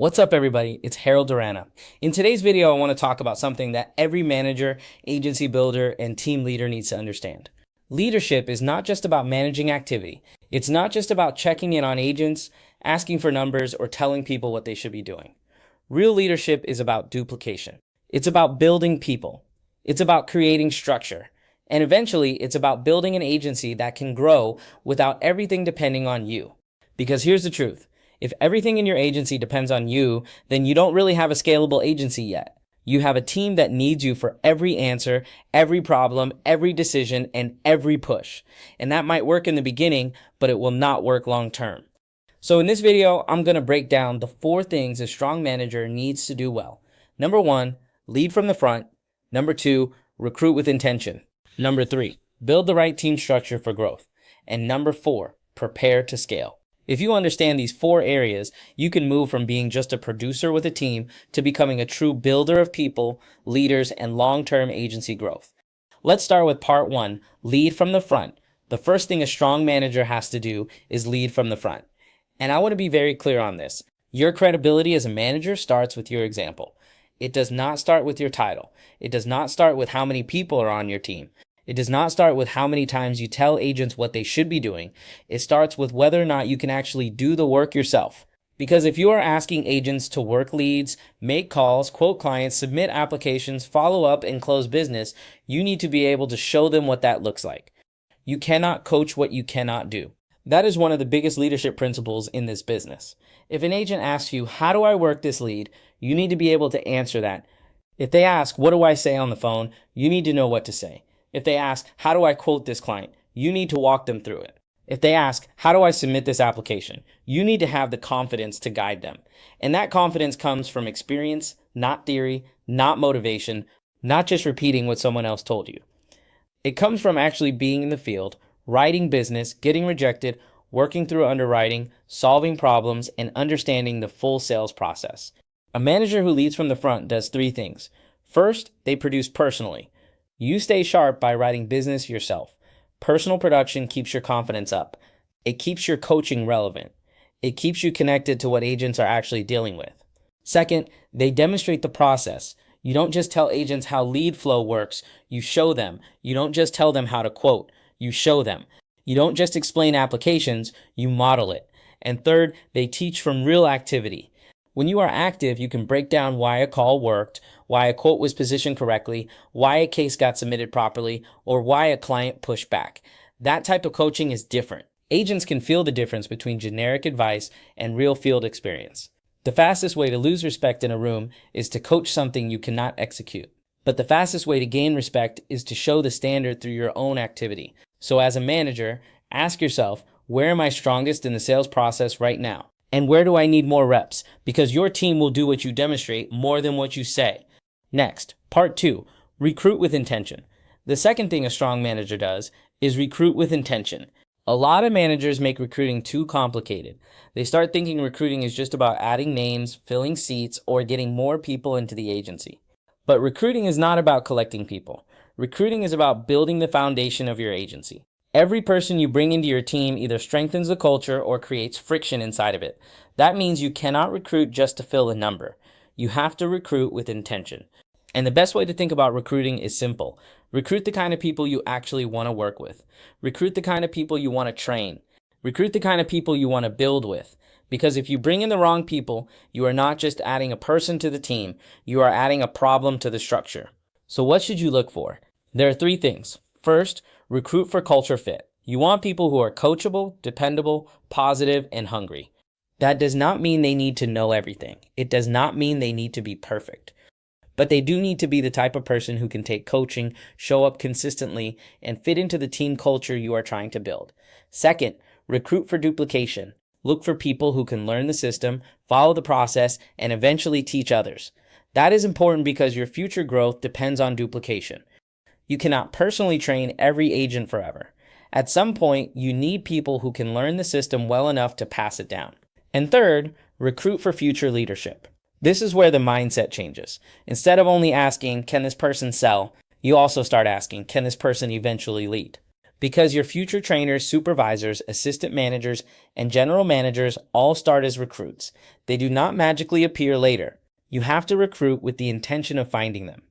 What's up, everybody? It's Durana. In today's video, I want to talk about something that every manager, agency builder, and team leader needs to understand. Leadership is not just about managing activity. It's not just about checking in on agents, asking for numbers, or telling people what they should be doing. Real leadership is about duplication. It's about building people. It's about creating structure. And eventually, it's about building an agency that can grow without everything depending on you. Because here's the truth. If everything in your agency depends on you, then you don't really have a scalable agency yet. You have a team that needs you for every answer, every problem, every decision, and every push. And that might work in the beginning, but it will not work long term. So in this video, I'm going to break down the 4 things a strong manager needs to do well. Number 1, lead from the front. Number 2, recruit with intention. Number 3, build the right team structure for growth. And number 4, prepare to scale. If you understand these 4 areas, you can move from being just a producer with a team to becoming a true builder of people, leaders, and long-term agency growth. Let's start with part 1, lead from the front. The first thing a strong manager has to do is lead from the front. And I want to be very clear on this. Your credibility as a manager starts with your example. It does not start with your title. It does not start with how many people are on your team. It does not start with how many times you tell agents what they should be doing. It starts with whether or not you can actually do the work yourself. Because if you are asking agents to work leads, make calls, quote clients, submit applications, follow up, and close business, you need to be able to show them what that looks like. You cannot coach what you cannot do. That is one of the biggest leadership principles in this business. If an agent asks you, how do I work this lead? You need to be able to answer that. If they ask, what do I say on the phone? You need to know what to say. If they ask, how do I quote this client? You need to walk them through it. If they ask, how do I submit this application? You need to have the confidence to guide them. And that confidence comes from experience, not theory, not motivation, not just repeating what someone else told you. It comes from actually being in the field, writing business, getting rejected, working through underwriting, solving problems, and understanding the full sales process. A manager who leads from the front does 3 things. First, they produce personally. You stay sharp by writing business yourself. Personal production keeps your confidence up. It keeps your coaching relevant. It keeps you connected to what agents are actually dealing with. Second, they demonstrate the process. You don't just tell agents how lead flow works. You show them. You don't just tell them how to quote. You show them. You don't just explain applications. You model it. And third, they teach from real activity. When you are active, you can break down why a call worked, why a quote was positioned correctly, why a case got submitted properly, or why a client pushed back. That type of coaching is different. Agents can feel the difference between generic advice and real field experience. The fastest way to lose respect in a room is to coach something you cannot execute. But the fastest way to gain respect is to show the standard through your own activity. So as a manager, ask yourself, where am I strongest in the sales process right now? And where do I need more reps? Because your team will do what you demonstrate more than what you say. Next, part 2, recruit with intention. The second thing a strong manager does is recruit with intention. A lot of managers make recruiting too complicated. They start thinking recruiting is just about adding names, filling seats, or getting more people into the agency. But recruiting is not about collecting people. Recruiting is about building the foundation of your agency. Every person you bring into your team either strengthens the culture or creates friction inside of it. That means you cannot recruit just to fill a number. You have to recruit with intention. And the best way to think about recruiting is simple. Recruit the kind of people you actually want to work with. Recruit the kind of people you want to train. Recruit the kind of people you want to build with. Because if you bring in the wrong people, you are not just adding a person to the team, you are adding a problem to the structure. So what should you look for? There are 3 things. First, recruit for culture fit. You want people who are coachable, dependable, positive, and hungry. That does not mean they need to know everything. It does not mean they need to be perfect. But they do need to be the type of person who can take coaching, show up consistently, and fit into the team culture you are trying to build. Second, recruit for duplication. Look for people who can learn the system, follow the process, and eventually teach others. That is important because your future growth depends on duplication. You cannot personally train every agent forever. At some point, you need people who can learn the system well enough to pass it down. And third, recruit for future leadership. This is where the mindset changes. Instead of only asking, can this person sell? You also start asking, can this person eventually lead? Because your future trainers, supervisors, assistant managers, and general managers all start as recruits. They do not magically appear later. You have to recruit with the intention of finding them.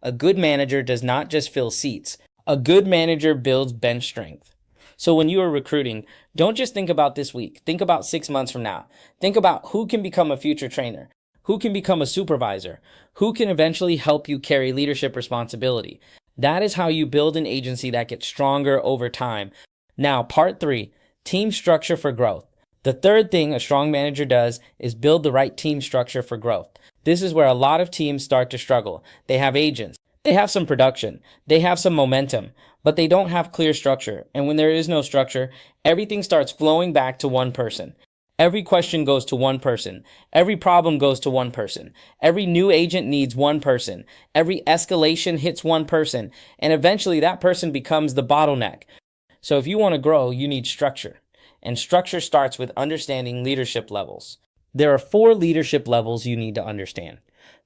A good manager does not just fill seats. A good manager builds bench strength. So when you are recruiting, don't just think about this week. Think about 6 months from now. Think about who can become a future trainer, who can become a supervisor, who can eventually help you carry leadership responsibility. That is how you build an agency that gets stronger over time. Now, part 3, team structure for growth. The third thing a strong manager does is build the right team structure for growth. This is where a lot of teams start to struggle. They have agents, they have some production, they have some momentum, but they don't have clear structure. And when there is no structure, everything starts flowing back to one person. Every question goes to one person. Every problem goes to one person. Every new agent needs one person. Every escalation hits one person. And eventually that person becomes the bottleneck. So if you want to grow, you need structure. And structure starts with understanding leadership levels. There are 4 leadership levels you need to understand.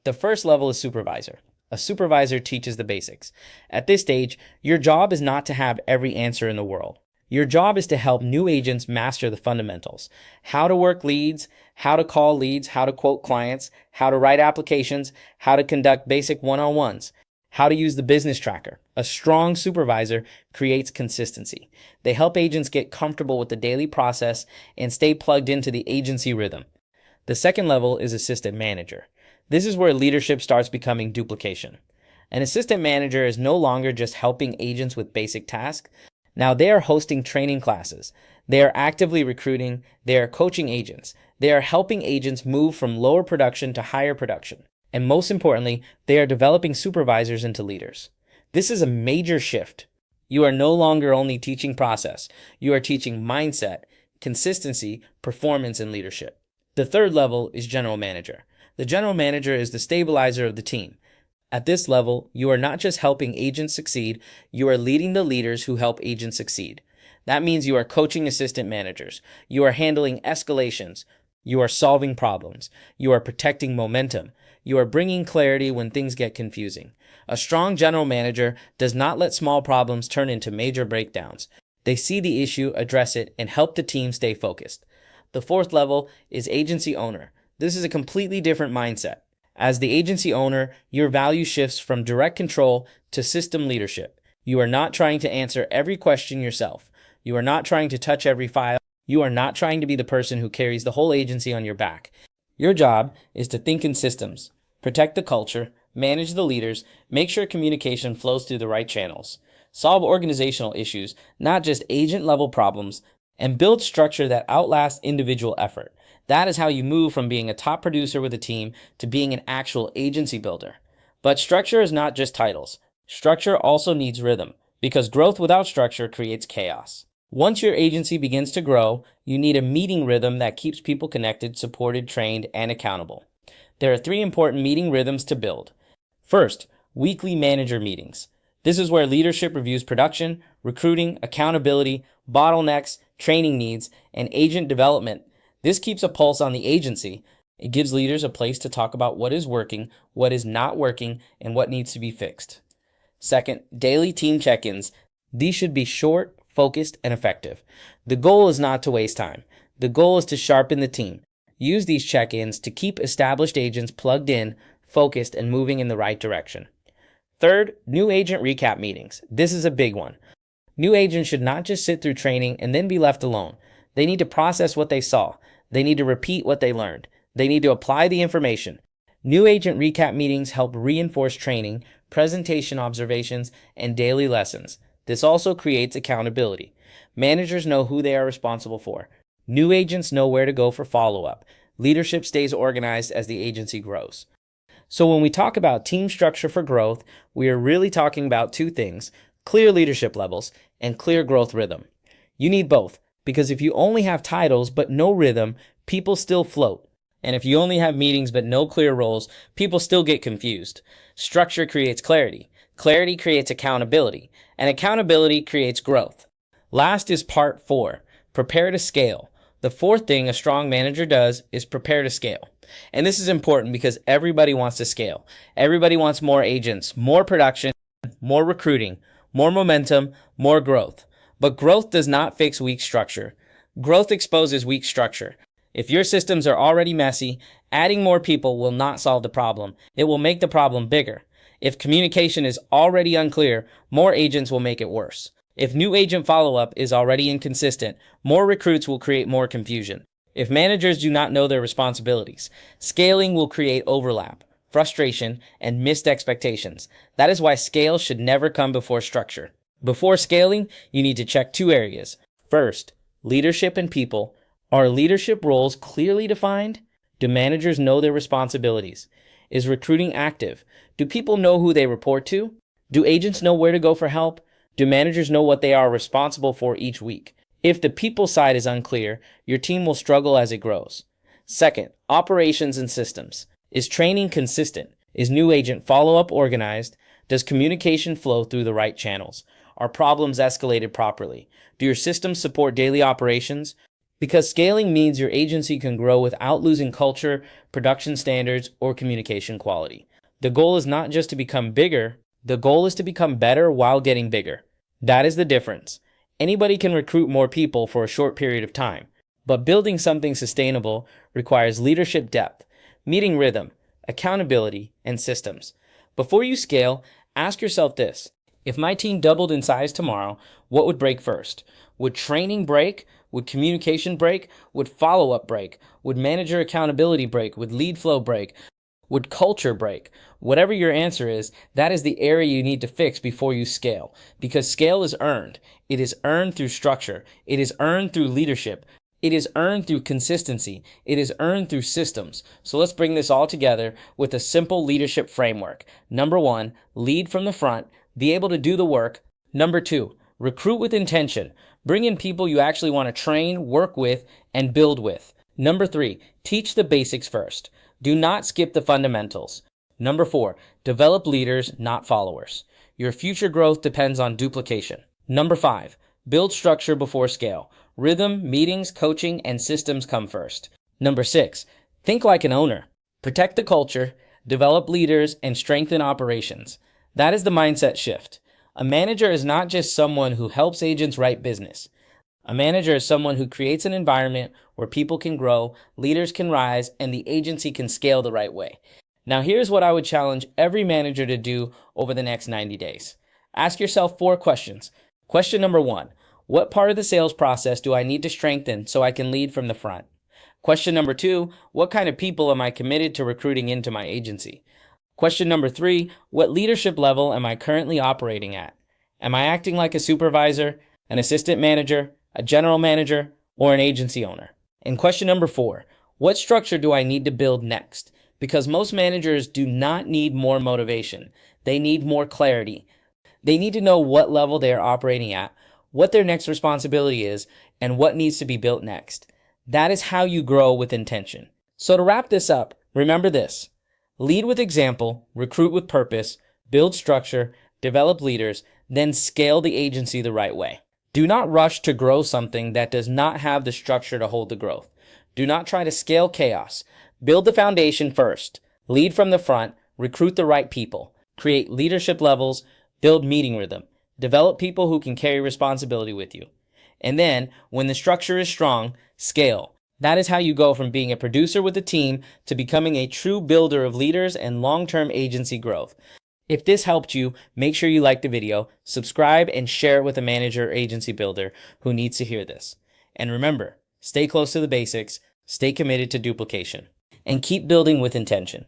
The first level is supervisor. A supervisor teaches the basics. At this stage, your job is not to have every answer in the world. Your job is to help new agents master the fundamentals. How to work leads, how to call leads, how to quote clients, how to write applications, how to conduct basic one-on-ones, how to use the business tracker. A strong supervisor creates consistency. They help agents get comfortable with the daily process and stay plugged into the agency rhythm. The second level is assistant manager. This is where leadership starts becoming duplication. An assistant manager is no longer just helping agents with basic tasks. Now they are hosting training classes. They are actively recruiting. They are coaching agents. They are helping agents move from lower production to higher production. And most importantly, they are developing supervisors into leaders. This is a major shift. You are no longer only teaching process. You are teaching mindset, consistency, performance, and leadership. The third level is general manager. The general manager is the stabilizer of the team. At this level, you are not just helping agents succeed, you are leading the leaders who help agents succeed. That means you are coaching assistant managers. You are handling escalations. You are solving problems. You are protecting momentum. You are bringing clarity when things get confusing. A strong general manager does not let small problems turn into major breakdowns. They see the issue, address it, and help the team stay focused. The fourth level is agency owner. This is a completely different mindset. As the agency owner, your value shifts from direct control to system leadership. You are not trying to answer every question yourself. You are not trying to touch every file. You are not trying to be the person who carries the whole agency on your back. Your job is to think in systems, protect the culture, manage the leaders, make sure communication flows through the right channels, solve organizational issues, not just agent-level problems, and build structure that outlasts individual effort. That is how you move from being a top producer with a team to being an actual agency builder. But structure is not just titles. Structure also needs rhythm, because growth without structure creates chaos. Once your agency begins to grow, you need a meeting rhythm that keeps people connected, supported, trained, and accountable. There are 3 important meeting rhythms to build. First, weekly manager meetings. This is where leadership reviews production, recruiting, accountability, bottlenecks, training needs, and agent development. This keeps a pulse on the agency. It gives leaders a place to talk about what is working, what is not working, and what needs to be fixed. Second, daily team check-ins. These should be short, focused, and effective. The goal is not to waste time. The goal is to sharpen the team. Use these check-ins to keep established agents plugged in, focused, and moving in the right direction. Third, new agent recap meetings. This is a big one. New agents should not just sit through training and then be left alone. They need to process what they saw. They need to repeat what they learned. They need to apply the information. New agent recap meetings help reinforce training, presentation observations, and daily lessons. This also creates accountability. Managers know who they are responsible for. New agents know where to go for follow-up. Leadership stays organized as the agency grows. So when we talk about team structure for growth, we are really talking about 2 things: clear leadership levels and clear growth rhythm. You need both, because if you only have titles but no rhythm, people still float. And if you only have meetings but no clear roles, people still get confused. Structure creates clarity. Clarity creates accountability. And accountability creates growth. Last is part 4, prepare to scale. The fourth thing a strong manager does is prepare to scale. And this is important because everybody wants to scale. Everybody wants more agents, more production, more recruiting, more momentum, more growth. But growth does not fix weak structure. Growth exposes weak structure. If your systems are already messy, adding more people will not solve the problem. It will make the problem bigger. If communication is already unclear, more agents will make it worse. If new agent follow-up is already inconsistent, more recruits will create more confusion. If managers do not know their responsibilities, scaling will create overlap, frustration, and missed expectations. That is why scale should never come before structure. Before scaling, you need to check two areas. First, leadership and people. Are leadership roles clearly defined? Do managers know their responsibilities? Is recruiting active? Do people know who they report to? Do agents know where to go for help? Do managers know what they are responsible for each week? If the people side is unclear, your team will struggle as it grows. Second, operations and systems. Is training consistent? Is new agent follow-up organized? Does communication flow through the right channels? Are problems escalated properly? Do your systems support daily operations? Because scaling means your agency can grow without losing culture, production standards, or communication quality. The goal is not just to become bigger, the goal is to become better while getting bigger. That is the difference. Anybody can recruit more people for a short period of time, but building something sustainable requires leadership depth, meeting rhythm, accountability, and systems. Before you scale, ask yourself this. If my team doubled in size tomorrow, what would break first? Would training break? Would communication break? Would follow-up break? Would manager accountability break? Would lead flow break? Would culture break? Whatever your answer is, that is the area you need to fix before you scale. Because scale is earned. It is earned through structure. It is earned through leadership. It is earned through consistency. It is earned through systems. So let's bring this all together with a simple leadership framework. Number 1, lead from the front. Be able to do the work. Number 2, recruit with intention. Bring in people you actually want to train, work with, and build with. Number 3, teach the basics first. Do not skip the fundamentals. Number 4, develop leaders, not followers. Your future growth depends on duplication. Number 5, build structure before scale. Rhythm, meetings, coaching, and systems come first. Number 6, think like an owner. Protect the culture, develop leaders, and strengthen operations. That is the mindset shift. A manager is not just someone who helps agents write business. A manager is someone who creates an environment where people can grow, leaders can rise, and the agency can scale the right way. Now here's what I would challenge every manager to do over the next 90 days. Ask yourself 4 questions. Question number 1, what part of the sales process do I need to strengthen so I can lead from the front? Question number 2, what kind of people am I committed to recruiting into my agency? Question number 3, what leadership level am I currently operating at? Am I acting like a supervisor, an assistant manager, a general manager, or an agency owner? And question number 4, what structure do I need to build next? Because most managers do not need more motivation. They need more clarity. They need to know what level they are operating at, what their next responsibility is, and what needs to be built next. That is how you grow with intention. So to wrap this up, remember this. Lead with example, recruit with purpose, build structure, develop leaders, then scale the agency the right way. Do not rush to grow something that does not have the structure to hold the growth. Do not try to scale chaos. Build the foundation first. Lead from the front, recruit the right people, create leadership levels, build meeting rhythm, develop people who can carry responsibility with you. And then, when the structure is strong, scale. That is how you go from being a producer with a team to becoming a true builder of leaders and long-term agency growth. If this helped you, make sure you like the video, subscribe, and share it with a manager or agency builder who needs to hear this. And remember, stay close to the basics, stay committed to duplication, and keep building with intention.